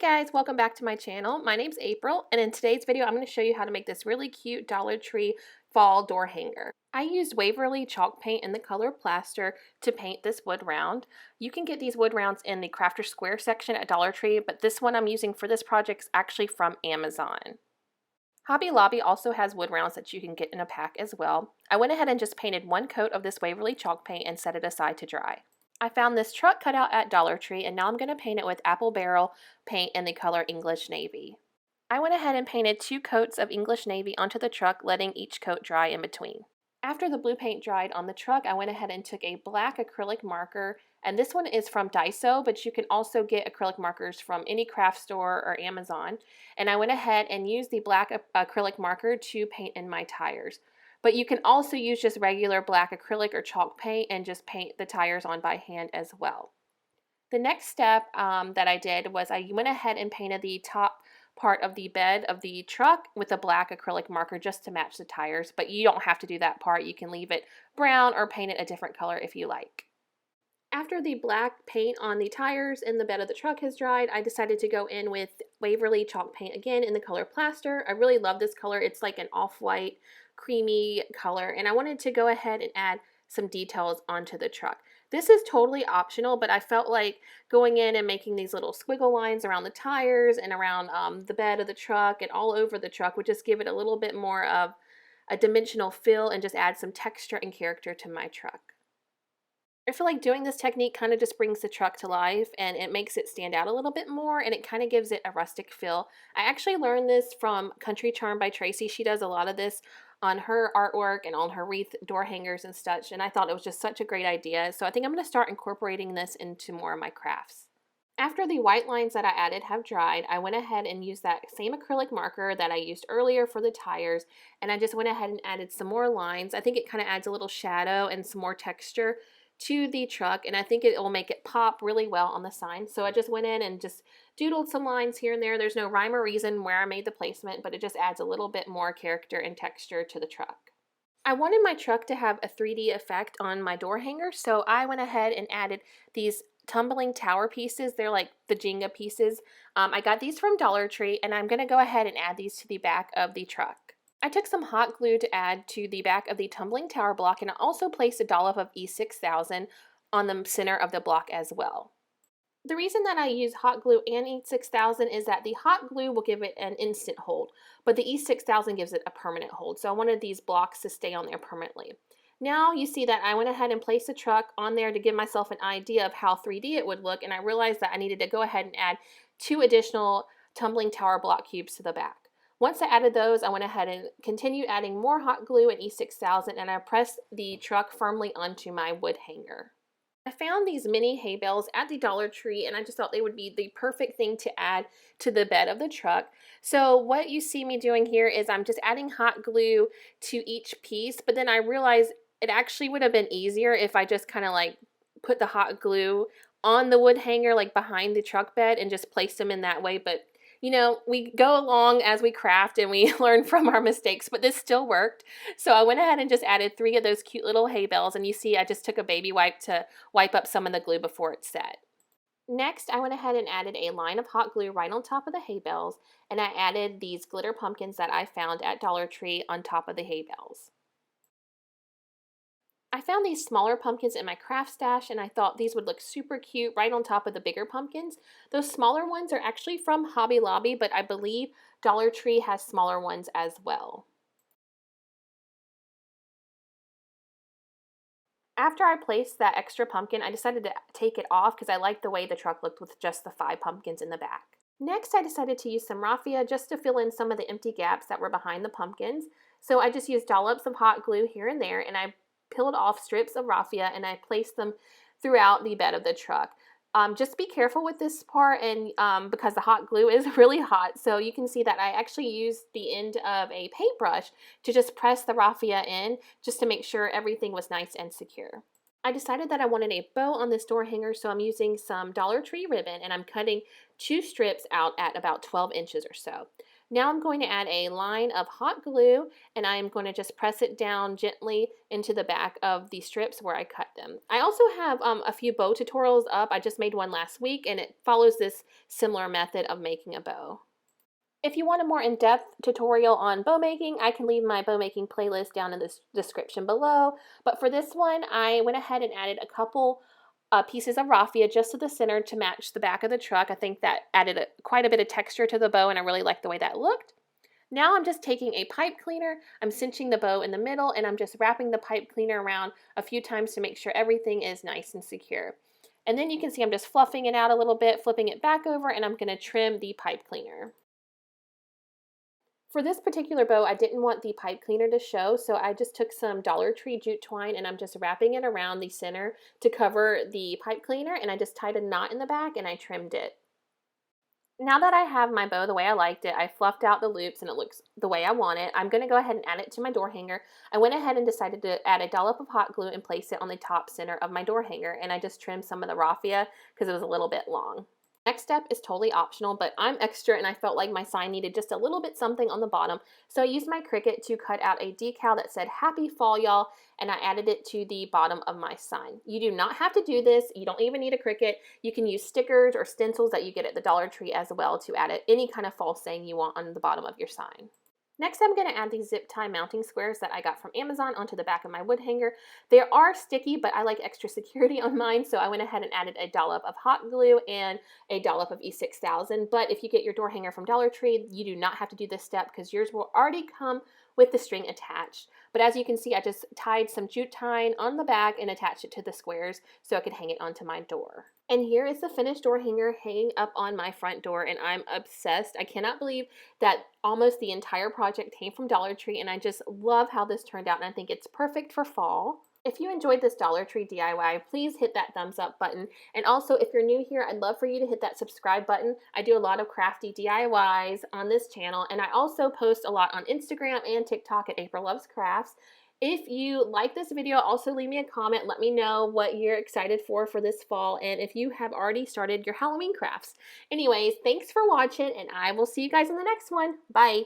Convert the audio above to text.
Hey guys, welcome back to my channel. My name's April, and in today's video I'm going to show you how to make this really cute Dollar Tree fall door hanger. I used Waverly chalk paint in the color Plaster to paint this wood round. You can get these wood rounds in the Crafter Square section at Dollar Tree, but this one I'm using for this project is actually from Amazon. Hobby Lobby also has wood rounds that you can get in a pack as well. I went ahead and just painted one coat of this Waverly chalk paint and set it aside to dry. I found this truck cut out at Dollar Tree, and now I'm going to paint it with apple barrel paint in the color English Navy. I went ahead and painted 2 coats of English Navy onto the truck, letting each coat dry in between. After the blue paint dried on the truck, I went ahead and took a black acrylic marker, and this one is from Daiso, but you can also get acrylic markers from any craft store or Amazon. And I went ahead and used the black acrylic marker to paint in my tires. But you can also use just regular black acrylic or chalk paint and just paint the tires on by hand as well. The next step that I did was I went ahead and painted the top part of the bed of the truck with a black acrylic marker just to match the tires, but you don't have to do that part. You can leave it brown or paint it a different color if you like. After the black paint on the tires and the bed of the truck has dried, I decided to go in with Waverly chalk paint again in the color Plaster. I really love this color. It's like an off-white, creamy color, and I wanted to go ahead and add some details onto the truck. This is totally optional, but I felt like going in and making these little squiggle lines around the tires and around the bed of the truck and all over the truck would just give it a little bit more of a dimensional feel and just add some texture and character to my truck. I feel like doing this technique kind of just brings the truck to life, and it makes it stand out a little bit more, and it kind of gives it a rustic feel. I actually learned this from Country Charm by Tracy. She does a lot of this on her artwork and on her wreath door hangers and such, and I thought it was just such a great idea. So I think I'm going to start incorporating this into more of my crafts. After the white lines that I added have dried, I went ahead and used that same acrylic marker that I used earlier for the tires, and I just went ahead and added some more lines. I think it kind of adds a little shadow and some more texture to the truck, and I think it will make it pop really well on the sign. So I just went in and just doodled some lines here and there. There's no rhyme or reason where I made the placement, but it just adds a little bit more character and texture to the truck. I wanted my truck to have a 3D effect on my door hanger, so I went ahead and added these tumbling tower pieces. They're like the Jenga pieces. I got these from Dollar Tree, and I'm going to go ahead and add these to the back of the truck. I took some hot glue to add to the back of the tumbling tower block, and I also placed a dollop of E6000 on the center of the block as well. The reason that I use hot glue and E6000 is that the hot glue will give it an instant hold, but the E6000 gives it a permanent hold. So I wanted these blocks to stay on there permanently. Now you see that I went ahead and placed the truck on there to give myself an idea of how 3D it would look, and I realized that I needed to go ahead and add 2 additional tumbling tower block cubes to the back. Once I added those, I went ahead and continued adding more hot glue and E6000, and I pressed the truck firmly onto my wood hanger. I found these mini hay bales at the Dollar Tree, and I just thought they would be the perfect thing to add to the bed of the truck. So what you see me doing here is I'm just adding hot glue to each piece, but then I realized it actually would have been easier if I just kind of like put the hot glue on the wood hanger like behind the truck bed and just placed them in that way, but you know, we go along as we craft and we learn from our mistakes, but this still worked. So I went ahead and just added 3 of those cute little hay bales, and you see I just took a baby wipe to wipe up some of the glue before it's set. Next, I went ahead and added a line of hot glue right on top of the hay bales, and I added these glitter pumpkins that I found at Dollar Tree on top of the hay bales. I found these smaller pumpkins in my craft stash, and I thought these would look super cute right on top of the bigger pumpkins. Those smaller ones are actually from Hobby Lobby, but I believe Dollar Tree has smaller ones as well. After I placed that extra pumpkin, I decided to take it off because I liked the way the truck looked with just the 5 pumpkins in the back. Next, I decided to use some raffia just to fill in some of the empty gaps that were behind the pumpkins. So I just used dollops of hot glue here and there, and I peeled off strips of raffia and I placed them throughout the bed of the truck. Just be careful with this part, and because the hot glue is really hot, so you can see that I actually used the end of a paintbrush to just press the raffia in just to make sure everything was nice and secure. I decided that I wanted a bow on this door hanger, so I'm using some Dollar Tree ribbon, and I'm cutting 2 strips out at about 12 inches or so. Now I'm going to add a line of hot glue, and I'm going to just press it down gently into the back of the strips where I cut them. I also have a few bow tutorials up. I just made one last week, and it follows this similar method of making a bow. If you want a more in-depth tutorial on bow making, I can leave my bow making playlist down in the description below. But for this one, I went ahead and added a couple pieces of raffia just to the center to match the back of the truck. I think that added quite a bit of texture to the bow, and I really liked the way that looked. Now I'm just taking a pipe cleaner, I'm cinching the bow in the middle, and I'm just wrapping the pipe cleaner around a few times to make sure everything is nice and secure. And then you can see I'm just fluffing it out a little bit, flipping it back over, and I'm going to trim the pipe cleaner. For this particular bow, I didn't want the pipe cleaner to show, so I just took some Dollar Tree jute twine and I'm just wrapping it around the center to cover the pipe cleaner, and I just tied a knot in the back and I trimmed it. Now that I have my bow the way I liked it, I fluffed out the loops and it looks the way I want it. I'm going to go ahead and add it to my door hanger. I went ahead and decided to add a dollop of hot glue and place it on the top center of my door hanger, and I just trimmed some of the raffia because it was a little bit long. Next step is totally optional, but I'm extra and I felt like my sign needed just a little bit something on the bottom. So I used my Cricut to cut out a decal that said "Happy Fall, y'all," and I added it to the bottom of my sign. You do not have to do this. You don't even need a Cricut. You can use stickers or stencils that you get at the Dollar Tree as well to add any kind of fall saying you want on the bottom of your sign. Next, I'm going to add these zip tie mounting squares that I got from Amazon onto the back of my wood hanger. They are sticky, but I like extra security on mine, so I went ahead and added a dollop of hot glue and a dollop of E6000. But if you get your door hanger from Dollar Tree, you do not have to do this step because yours will already come with the string attached. But as you can see, I just tied some jute twine on the back and attached it to the squares so I could hang it onto my door. And here is the finished door hanger hanging up on my front door, and I'm obsessed. I cannot believe that almost the entire project came from Dollar Tree, and I just love how this turned out, and I think it's perfect for fall. If you enjoyed this Dollar Tree DIY, please hit that thumbs up button. And also, if you're new here, I'd love for you to hit that subscribe button. I do a lot of crafty DIYs on this channel, and I also post a lot on Instagram and TikTok at April Loves Crafts. If you like this video, also leave me a comment. Let me know what you're excited for this fall, and if you have already started your Halloween crafts. Anyways, thanks for watching, and I will see you guys in the next one. Bye!